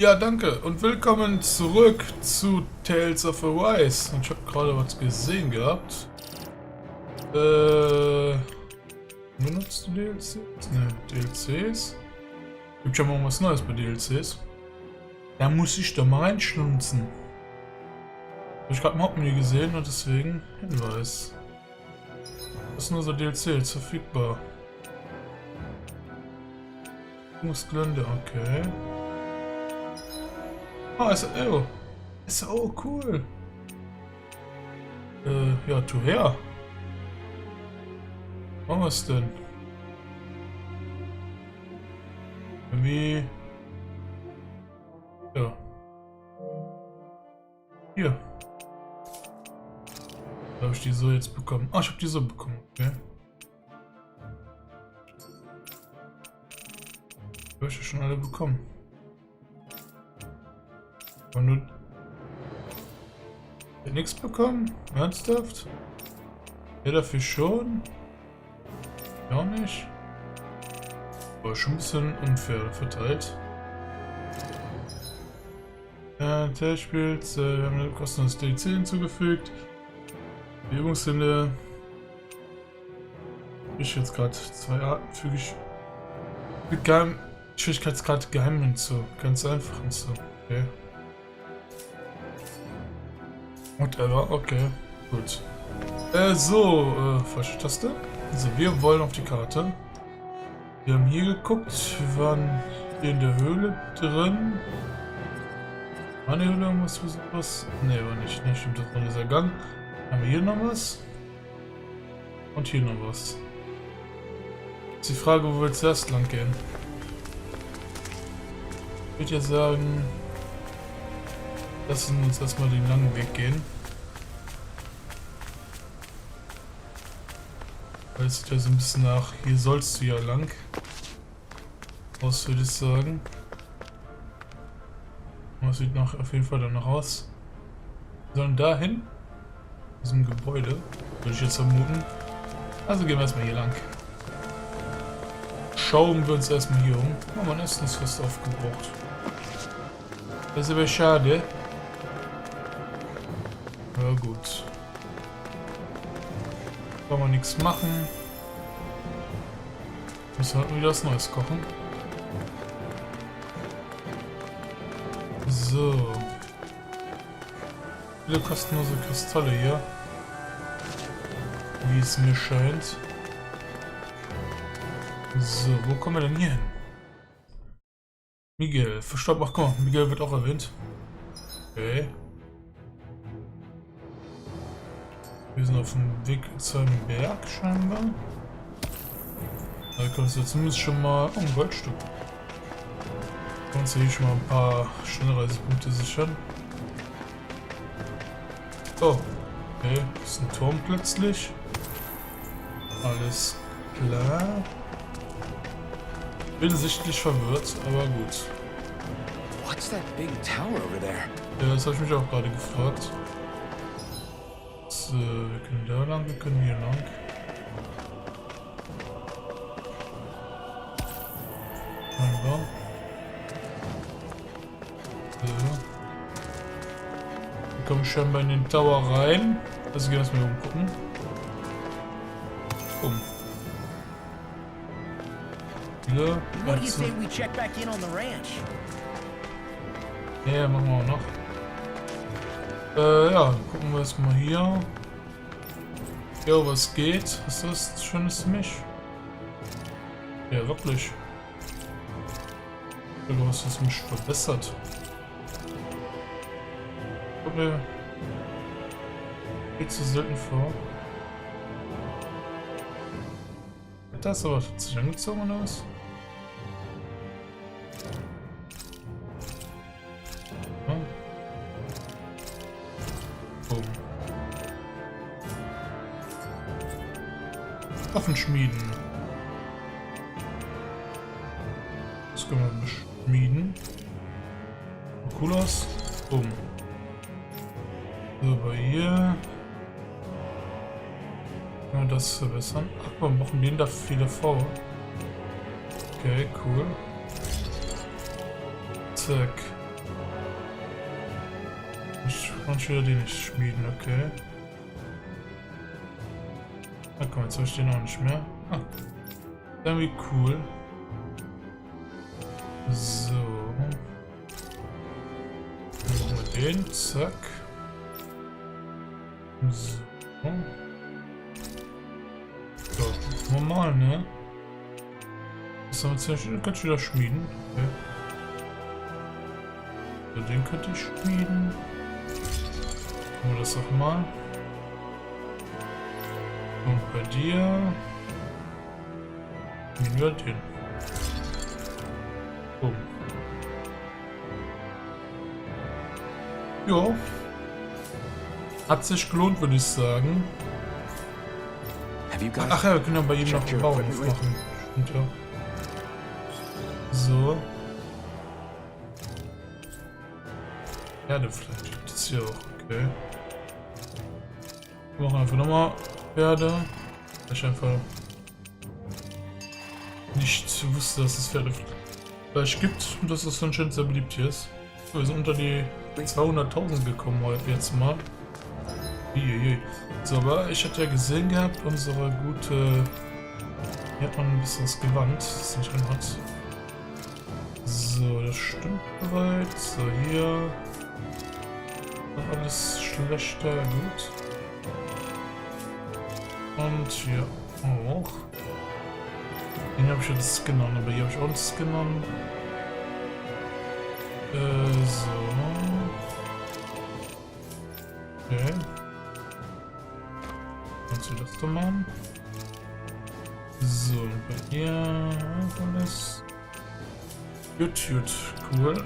Ja, danke und willkommen zurück zu Tales of Arise. Und ich habe gerade was gesehen gehabt. Benutzt du DLCs? Ne, DLCs? Gibt ja mal was Neues bei DLCs. Da muss ich doch mal reinschnunzen. Habe ich gerade im Hauptmenü gesehen und deswegen Hinweis. Das sind nur so DLCs verfügbar. Gelände, okay. Ah, SO. SO, cool. Ja, tu her. Machen wir es denn? Irgendwie. Ja. Hier. Da habe ich die so jetzt bekommen. Ah, ich habe die so bekommen, okay. Habe ich ja schon alle bekommen. Und du nichts bekommen? Ernsthaft? Ja, dafür schon? Ja nicht. Aber schon ein bisschen unfair verteilt. Teil spielt, wir haben eine kostenlose DLC hinzugefügt. Die Übungssünde. Ich jetzt gerade zwei Arten füge ich. Schwierigkeitsgrad geheim hinzu. Ganz einfach hinzu. Okay. Whatever, okay. Gut. Falsche Taste. Also wir wollen auf die Karte. Wir haben hier geguckt, wir waren hier in der Höhle drin. War eine Höhle irgendwas für sowas? Ne, war nicht. Ne, stimmt, das war dieser Gang. Haben wir hier noch was? Und hier noch was. Jetzt die Frage, wo wir jetzt erst lang gehen. Ich würde ja sagen, lassen uns erstmal den langen Weg gehen. Weil es sieht ja so ein bisschen nach, hier sollst du ja lang. Aus, würde ich sagen. Das sieht nach, auf jeden Fall danach aus. Wir sollen dahin. Diesem Gebäude. Würde ich jetzt vermuten. Also gehen wir erstmal hier lang. Schauen wir uns erstmal hier um. Oh, mein Essen ist fast aufgebraucht. Das ist aber schade. Ja gut. Kann man nichts machen. Müssen wir wieder was Neues kochen. So. Viele kostenlose Kristalle hier. Wie es mir scheint. So, wo kommen wir denn hier hin? Miguel, verstorben. Ach guck mal, Miguel wird auch erwähnt. Okay. Wir sind auf dem Weg zu einem Berg scheinbar. Da kannst du zumindest schon mal ein Goldstück. Kannst du hier schon mal ein paar Schnellreisepunkte sichern. Oh, okay, das ist ein Turm plötzlich. Alles klar. Bin sichtlich verwirrt, aber gut. What's that big tower over there? Ja, das habe ich mich auch gerade gefragt. So, wir können da lang, wir können hier lang. Scheinbar. So. Wir kommen scheinbar in den Tower rein. Also gehen wir erstmal umgucken. Um. Wieder. What do you say we check back in on the ranch? Ja, machen wir auch noch. Ja, gucken wir erstmal hier. Ja, was geht? Was ist das Schönes für mich? Ja, wirklich. Du hast es mich verbessert. Kommt mir viel zu selten vor. Hat das aber sich angezogen oder was? Ja. Boom. Waffen schmieden. Das können wir schmieden. Cool aus. Boom. So, bei hier. Können wir das verbessern? Ach, wir machen den da viel davor. Okay, cool. Zack. Ich kann wieder den nicht schmieden, okay. Na komm, jetzt habe ich den auch nicht mehr. Ah, irgendwie cool. So. Dann machen wir den, zack. So. So, normal, ne? Das haben wir ziemlich, den könnte ich wieder schmieden. Okay. So, den könnte ich schmieden. Machen wir das auch mal. Und bei dir nehmen wir den. Boom. Jo. Hat sich gelohnt, würde ich sagen. Ach ja, wir können ja bei ihm noch einen Bau aufmachen. Stimmt ja. So. Pferdefleisch. Das ist hier auch okay. Wir machen einfach nochmal Pferde. Ich einfach nicht wusste, dass es Pferdefleisch gibt und dass es anscheinend sehr beliebt hier ist. So, wir sind unter die 200.000 gekommen heute jetzt mal. So, aber ich hatte ja gesehen gehabt, unsere gute. Hier hat man ein bisschen was Gewand, das nicht anhat. So, das stimmt bereits. So, hier. Noch alles schlechter, gut. Und hier auch. Den habe ich jetzt genommen, aber hier habe ich auch uns genommen. So. Okay. Kannst du das doch machen? So, und bei ihr alles. Gut, cool.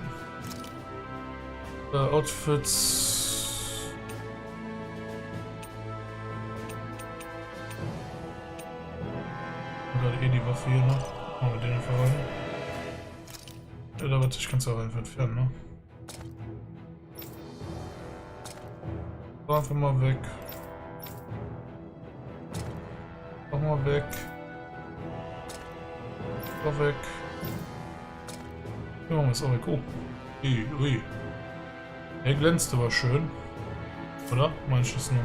Outfits. Gerade die Waffe hier noch. Machen wir den einfach rein. Ja, warte, ich kann es auch einfach entfernen, ne? Einfach mal weg. Mach mal weg. Auch weg. Ja, ist auch weg. Oh. Ui. Er glänzt aber schön. Oder? Meinst du es nur?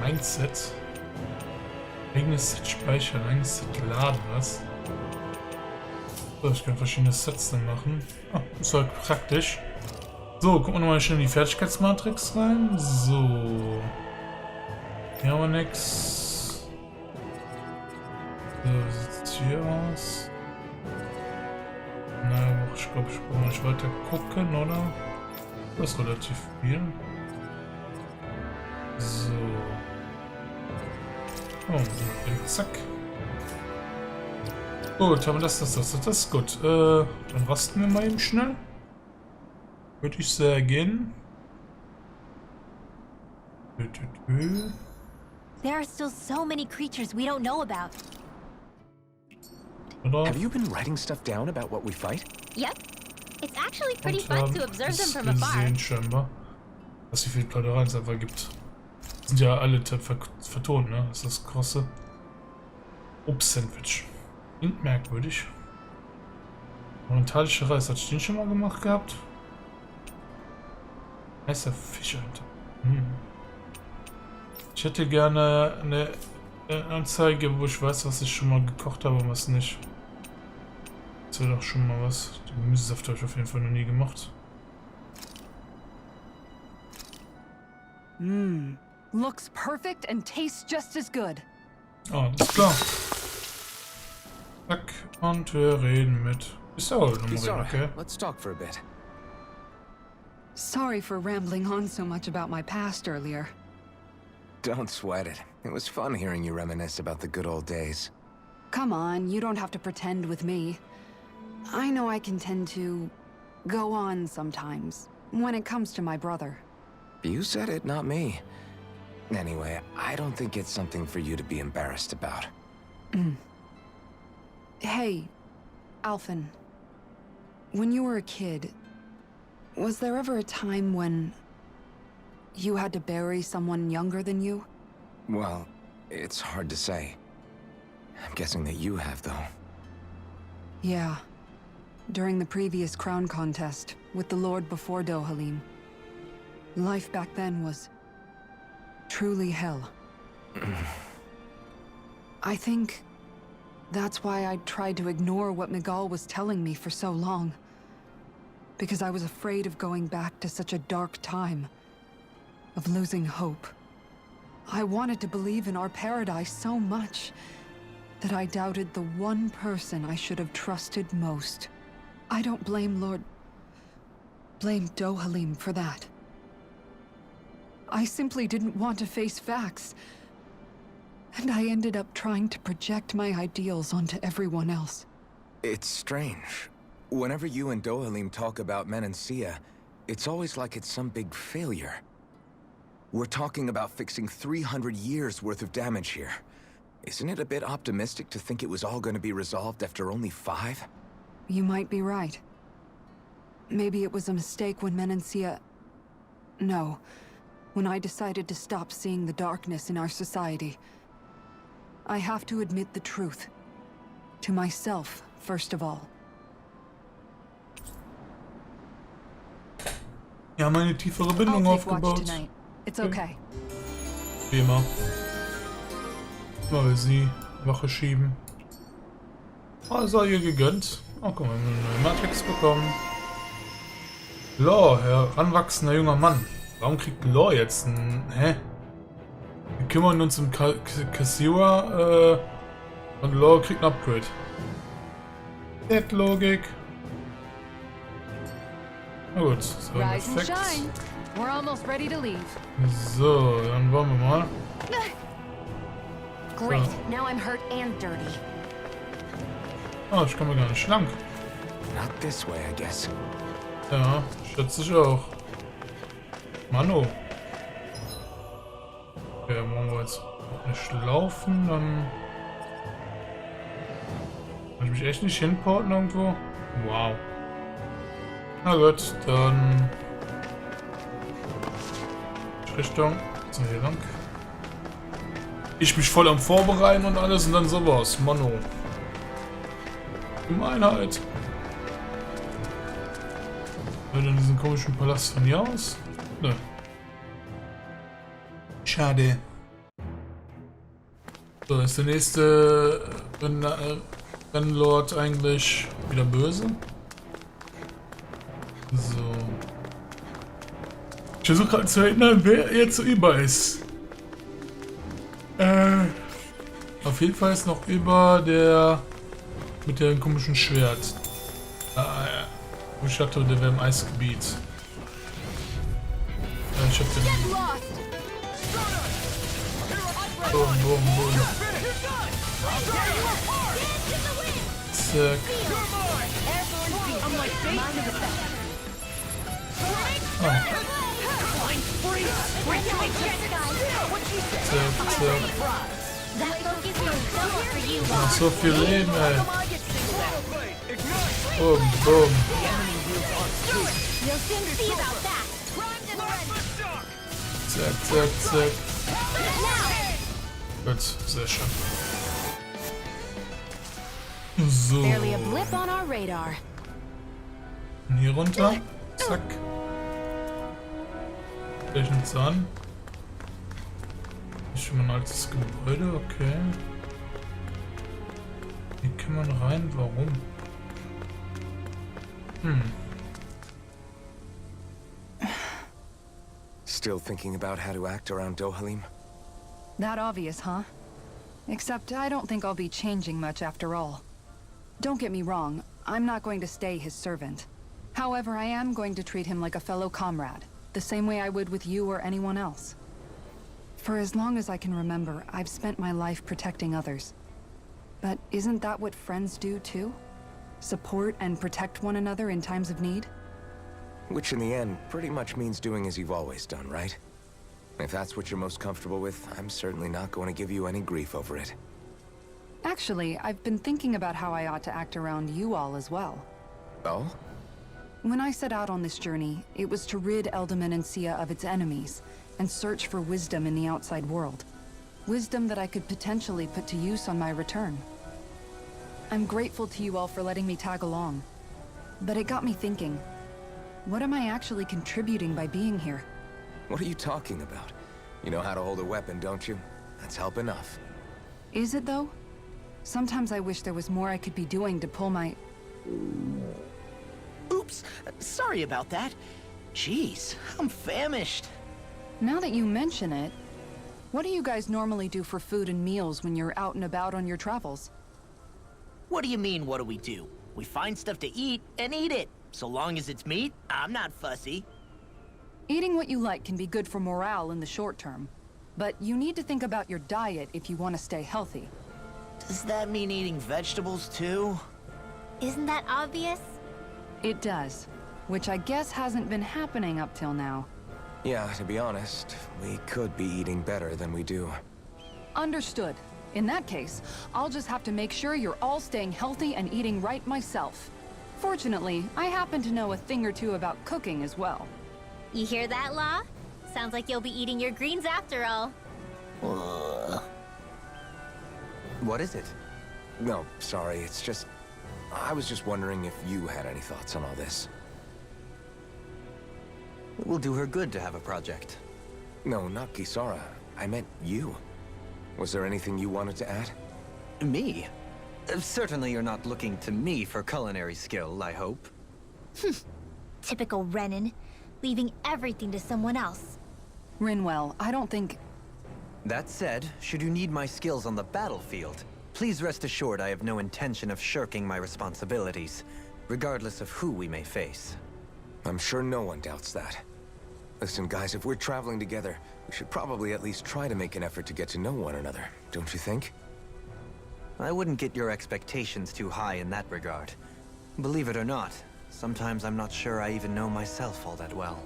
Mindset. Eigenes Set speichern, eigenes Set laden, was? So, ich kann verschiedene Sets dann machen. Ah, ist halt praktisch. So, gucken wir nochmal schnell in die Fertigkeitsmatrix rein. So. Hier haben wir nix. So, wie sieht's hier aus? Na, ich glaube, ich brauche nicht weiter gucken, oder? Das ist relativ viel. So. Oh, zack. Gut, haben wir das ist gut. Dann rasten wir mal eben schnell. Würde ich sagen. There are still so many creatures we don't know about. Oder? Have you been writing stuff down about what we fight? Yep. It's actually pretty Und fun to observe them from afar. gesehen scheinbar, dass wie viel Plaudereien es einfach gibt. Sind ja alle vertont, ne? Das ist das große Obst-Sandwich. Klingt merkwürdig. Orientalische Reis, hatte ich den schon mal gemacht gehabt? Heißer Fisch, Alter. Ich hätte gerne eine Anzeige, wo ich weiß, was ich schon mal gekocht habe und was nicht. Das wäre doch schon mal was. Den Gemüsesaft habe ich auf jeden Fall noch nie gemacht. Looks perfect and tastes just as good. Ah, alles klar. Zack, und wir reden mit Isol. Okay. Let's talk for a bit. Sorry for rambling on so much about my past earlier. Don't sweat it. It was fun hearing you reminisce about the good old days. Come on, you don't have to pretend with me. I know I can tend to go on sometimes when it comes to my brother. You said it, not me. Anyway, I don't think it's something for you to be embarrassed about. Hey, Alphen. When you were a kid, was there ever a time when you had to bury someone younger than you? Well, it's hard to say. I'm guessing that you have, though. Yeah. during the previous crown contest with the Lord before Dohalim. Life back then was truly hell. I think that's why I tried to ignore what Miguel was telling me for so long. Because I was afraid of going back to such a dark time, of losing hope. I wanted to believe in our paradise so much that I doubted the one person I should have trusted most. I don't blame blame Dohalim for that. I simply didn't want to face facts. And I ended up trying to project my ideals onto everyone else. It's strange. Whenever you and Dohalim talk about Menancia, it's always like it's some big failure. We're talking about fixing 300 years worth of damage here. Isn't it a bit optimistic to think it was all going to be resolved after only 5? You might be right. Maybe it was a mistake when Menancia... No. When I decided to stop seeing the darkness in our society. I have to admit the truth. To myself, first of all. Wir haben eine tiefere I'll Bindung take watch aufgebaut. tonight. It's okay. Wie immer. Mal wir sie Wache schieben. Oh, sei ihr gegönnt. Oh, guck mal, wir haben eine neue Matrix bekommen. Law, heranwachsender junger Mann. Warum kriegt Law jetzt ein... Hä? Wir kümmern uns um Kassiwa und Law kriegt ein Upgrade. Logik. Na gut, so ein Rise and Effekt. shine. We're almost ready to leave. So, dann wollen wir mal. Great. Now I'm hurt and dirty. Oh, ich komme gar nicht schlank. Not this way, I guess. Ja, schätze ich auch. Mano. Okay, wollen wir jetzt nicht laufen, dann... Kann ich mich echt nicht hinporten irgendwo? Wow. Na gut, dann... Richtung. So, hier lang. Ich mich voll am Vorbereiten und alles und dann sowas. Mano. Gemeinheit. Hört in diesen komischen Palast von hier aus? Nö. Schade. So, ist der nächste Rennlord eigentlich wieder böse? So. Ich versuche gerade zu erinnern, wer jetzt so über ist. Auf jeden Fall ist noch über der mit dem komischen Schwert. Ah, ja. Ich dachte, der wäre im Eisgebiet. Ja, ich hab den. Boom, boom, boom. Zack. Ah. Zack, zack. Noch so viel Leben, ey. Boom, boom. Zack, zack, zack. Gut, sehr schön. So. Barely a blip on our radar. Und hier runter. Zack. Gleich nichts an. Ist schon mal ein altes Gebäude, okay. Hier kann man rein, warum? Still thinking about how to act around Dohalim? That obvious, huh? Except I don't think I'll be changing much after all. Don't get me wrong, I'm not going to stay his servant. However, I am going to treat him like a fellow comrade, the same way I would with you or anyone else. For as long as I can remember, I've spent my life protecting others. But isn't that what friends do too? Support and protect one another in times of need? Which in the end pretty much means doing as you've always done, right? If that's what you're most comfortable with, I'm certainly not going to give you any grief over it. Actually, I've been thinking about how I ought to act around you all as well. Oh? When I set out on this journey, it was to rid Eldaman and Sia of its enemies, and search for wisdom in the outside world. Wisdom that I could potentially put to use on my return. I'm grateful to you all for letting me tag along. But it got me thinking, what am I actually contributing by being here? What are you talking about? You know how to hold a weapon, don't you? That's help enough. Is it though? Sometimes I wish there was more I could be doing to pull my... Oops, sorry about that. Jeez, I'm famished. Now that you mention it, what do you guys normally do for food and meals when you're out and about on your travels? What do you mean, what do we do? We find stuff to eat and eat it. So long as it's meat, I'm not fussy. Eating what you like can be good for morale in the short term, but you need to think about your diet if you want to stay healthy. Does that mean eating vegetables too? Isn't that obvious? It does, which I guess hasn't been happening up till now. Yeah, to be honest, we could be eating better than we do. Understood. In that case, I'll just have to make sure you're all staying healthy and eating right myself. Fortunately, I happen to know a thing or two about cooking as well. You hear that, Law? Sounds like you'll be eating your greens after all. What is it? No, sorry, it's just... I was just wondering if you had any thoughts on all this. It will do her good to have a project. No, not Kisara. I meant you. Was there anything you wanted to add? Me? Certainly you're not looking to me for culinary skill, I hope. Typical Renan, leaving everything to someone else. Rinwell, I don't think... That said, should you need my skills on the battlefield, please rest assured I have no intention of shirking my responsibilities, regardless of who we may face. I'm sure no one doubts that. Listen, guys, if we're traveling together, we should probably at least try to make an effort to get to know one another, don't you think? I wouldn't get your expectations too high in that regard. Believe it or not, sometimes I'm not sure I even know myself all that well.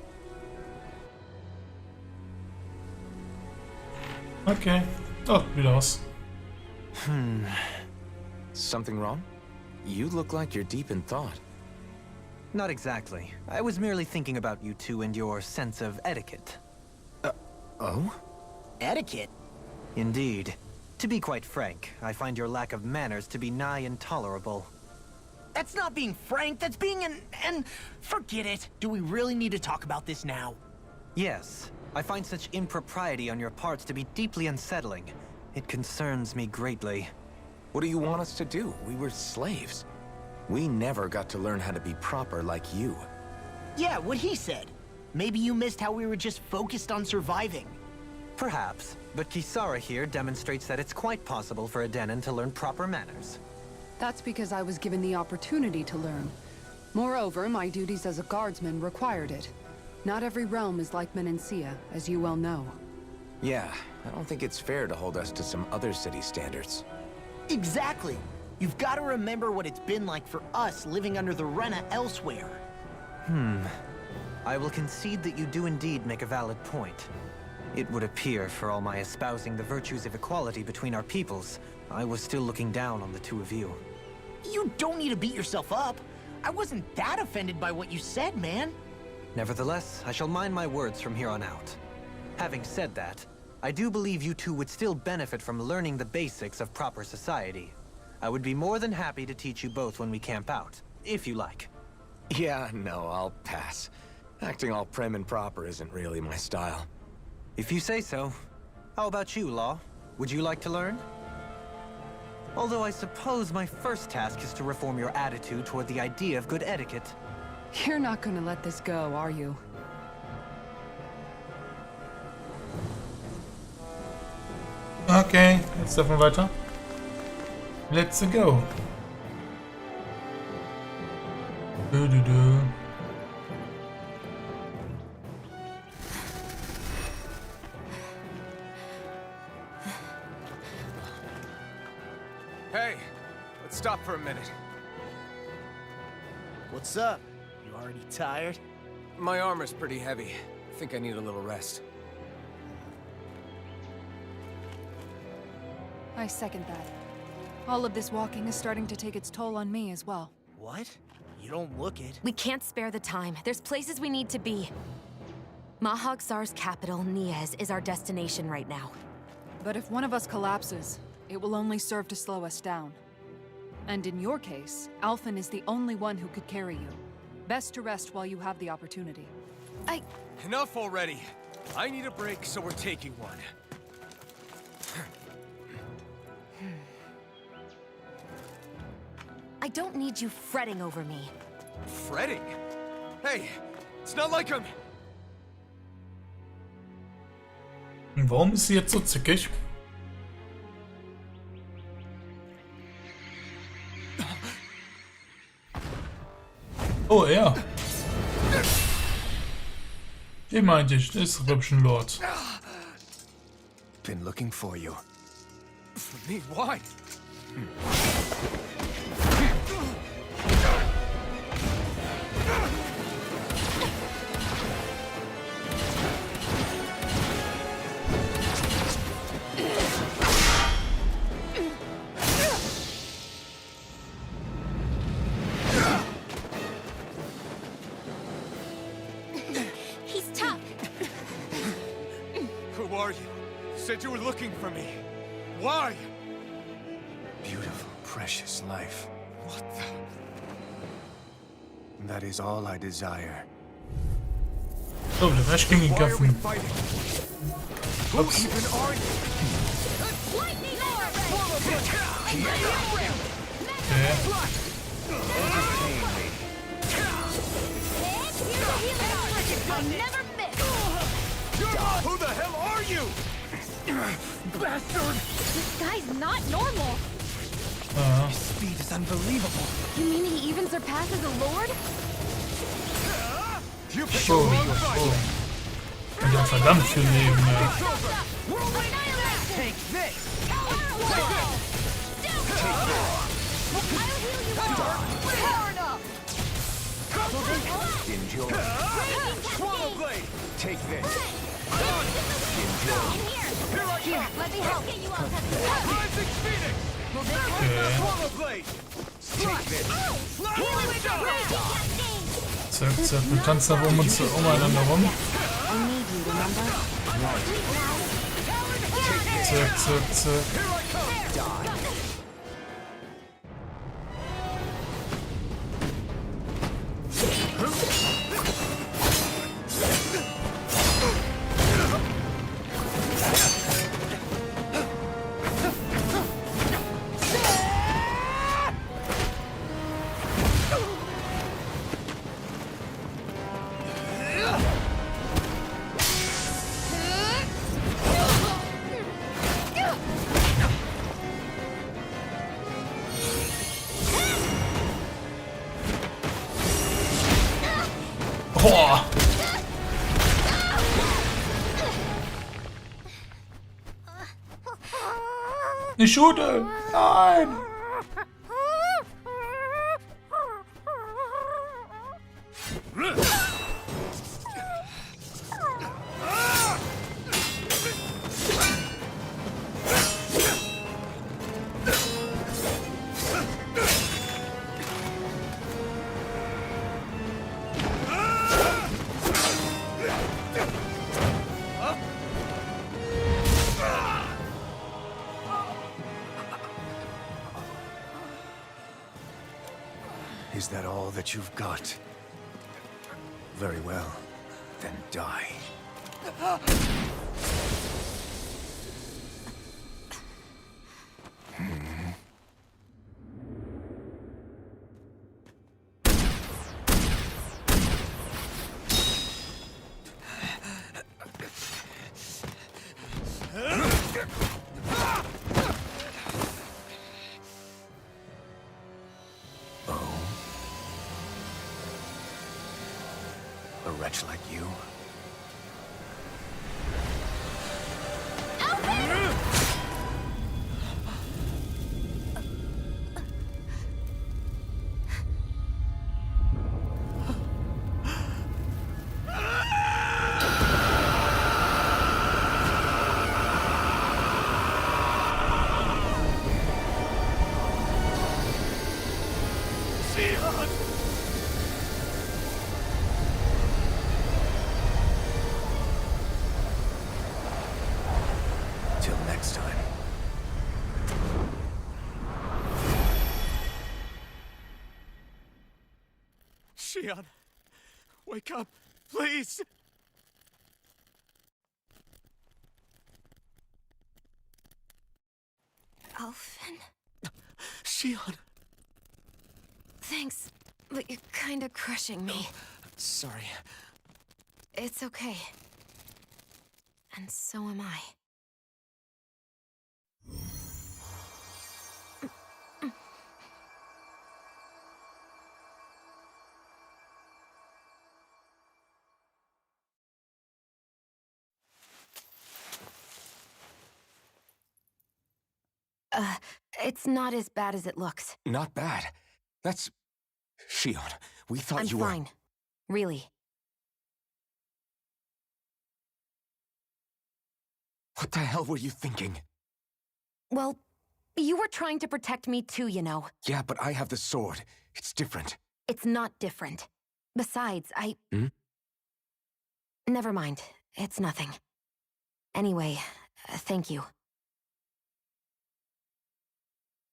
Okay. Oh, wieder aus. Something wrong? You look like you're deep in thought. Not exactly. I was merely thinking about you two and your sense of etiquette. Oh? Etiquette? Indeed. To be quite frank, I find your lack of manners to be nigh intolerable. That's not being frank, that's being and forget it. Do we really need to talk about this now? Yes. I find such impropriety on your parts to be deeply unsettling. It concerns me greatly. What do you want us to do? We were slaves. We never got to learn how to be proper like you. Yeah, what he said. Maybe you missed how we were just focused on surviving. Perhaps, but Kisara here demonstrates that it's quite possible for a Denon to learn proper manners. That's because I was given the opportunity to learn. Moreover, my duties as a guardsman required it. Not every realm is like Menancia, as you well know. Yeah, I don't think it's fair to hold us to some other city standards. Exactly. You've got to remember what it's been like for us living under the Rena elsewhere. I will concede that you do indeed make a valid point. It would appear, for all my espousing the virtues of equality between our peoples, I was still looking down on the two of you. You don't need to beat yourself up. I wasn't that offended by what you said, man. Nevertheless, I shall mind my words from here on out. Having said that, I do believe you two would still benefit from learning the basics of proper society. I would be more than happy to teach you both when we camp out, if you like. Yeah, no, I'll pass. Acting all prim and proper isn't really my style. If you say so. How about you, Law? Would you like to learn? Although I suppose my first task is to reform your attitude toward the idea of good etiquette. You're not gonna let this go, are you? Okay, jetzt dürfen wir weiter. Let's go. Du. Hey, let's stop for a minute. What's up? You already tired? My armor's pretty heavy. I think I need a little rest. I second that. All of this walking is starting to take its toll on me as well. What? You don't look it. We can't spare the time. There's places we need to be. Mahag-Sar's capital, Niez, is our destination right now. But if one of us collapses, it will only serve to slow us down. And in your case, Alphen is the only one who could carry you. Best to rest while you have the opportunity. Enough already. I need a break, so we're taking one. I don't need you fretting over me. Fretting? Hey, it's not like I'm... Und warum ist sie jetzt so zickig? Oh, er. Den meinte ich, das ist Rübschen Lord. Been looking for you. For me, why? He's tough. Who are you? Said you were looking for me. Why? Beautiful, precious life. What the... That is all I desire. So, der Rest ging in Why are we Kämpfen. fighting? Who Ups. even are you? Okay. I'll never miss. Who the hell are you? Bastard! This guy's not normal. Speed is unbelievable. You mean he even surpasses a lord? You picked Oh, the wrong oh. fight. Und ja verdammt viel Leben, ja. Take this. Enjoy. Swallow blade. Take this. Here, let me help. Get you all Rising Phoenix. Okay. Swallow blade. Take this. Zack, zack. Wir tanzen aber umeinander rum. Zack, zack, zack. Boah! Eine Schute! Nein! Is that all that you've got? Very well. Then die. A wretch like you? Till next time. Shion, wake up, please! Alphen? Shion! Thanks, but you're kinda crushing me. Sorry. It's okay. And so am I. It's not as bad as it looks. Not bad. That's... Shion, we thought I'm you were... fine. Really. What the hell were you thinking? Well, you were trying to protect me too, you know. Yeah, but I have the sword. It's different. It's not different. Besides, Hmm? Never mind. It's nothing. Anyway, thank you.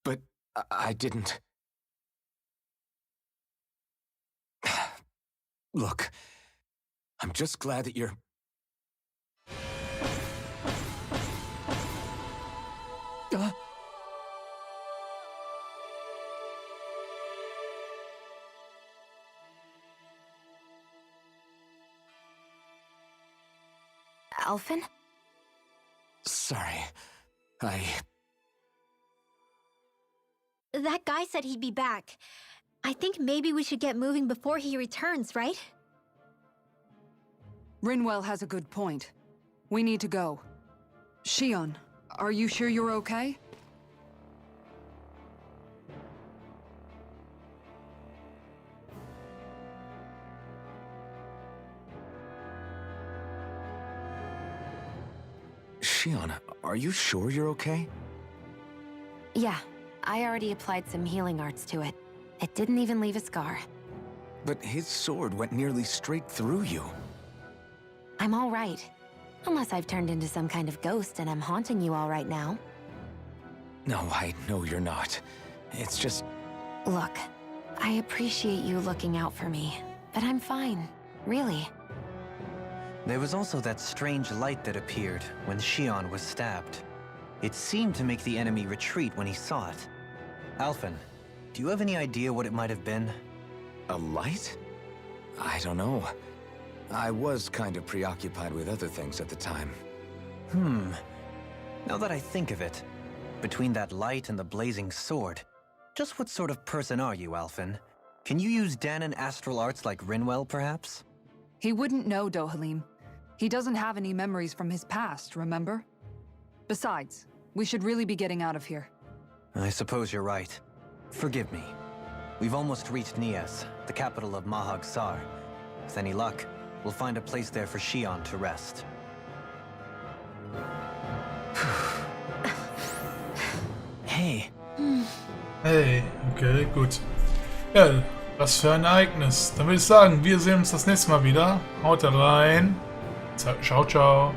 But I didn't... Look, I'm just glad that you're... Alphen? Sorry. That guy said he'd be back. I think maybe we should get moving before he returns, right? Rinwell has a good point. We need to go. Shion, are you sure you're okay? Shion, are you sure you're okay? Yeah, I already applied some healing arts to it. It didn't even leave a scar. But his sword went nearly straight through you. I'm all right. Unless I've turned into some kind of ghost and I'm haunting you all right now. No, I know you're not. It's just... Look, I appreciate you looking out for me, but I'm fine. Really. There was also that strange light that appeared when Shion was stabbed. It seemed to make the enemy retreat when he saw it. Alphen, do you have any idea what it might have been? A light? I don't know. I was kind of preoccupied with other things at the time. Now that I think of it, between that light and the blazing sword, just what sort of person are you, Alphen? Can you use Danon astral arts like Rinwell, perhaps? He wouldn't know, Dohalim. He doesn't have any memories from his past, remember? Besides, we should really be getting out of here. I suppose you're right. Forgive me. We've almost reached Nias, the capital of Mahag Sar. With any luck, we'll find a place there for Shion to rest. Hey. Hey, okay, gut. Ja, was für ein Ereignis. Dann würde ich sagen, wir sehen uns das nächste Mal wieder. Haut rein. Ciao, ciao.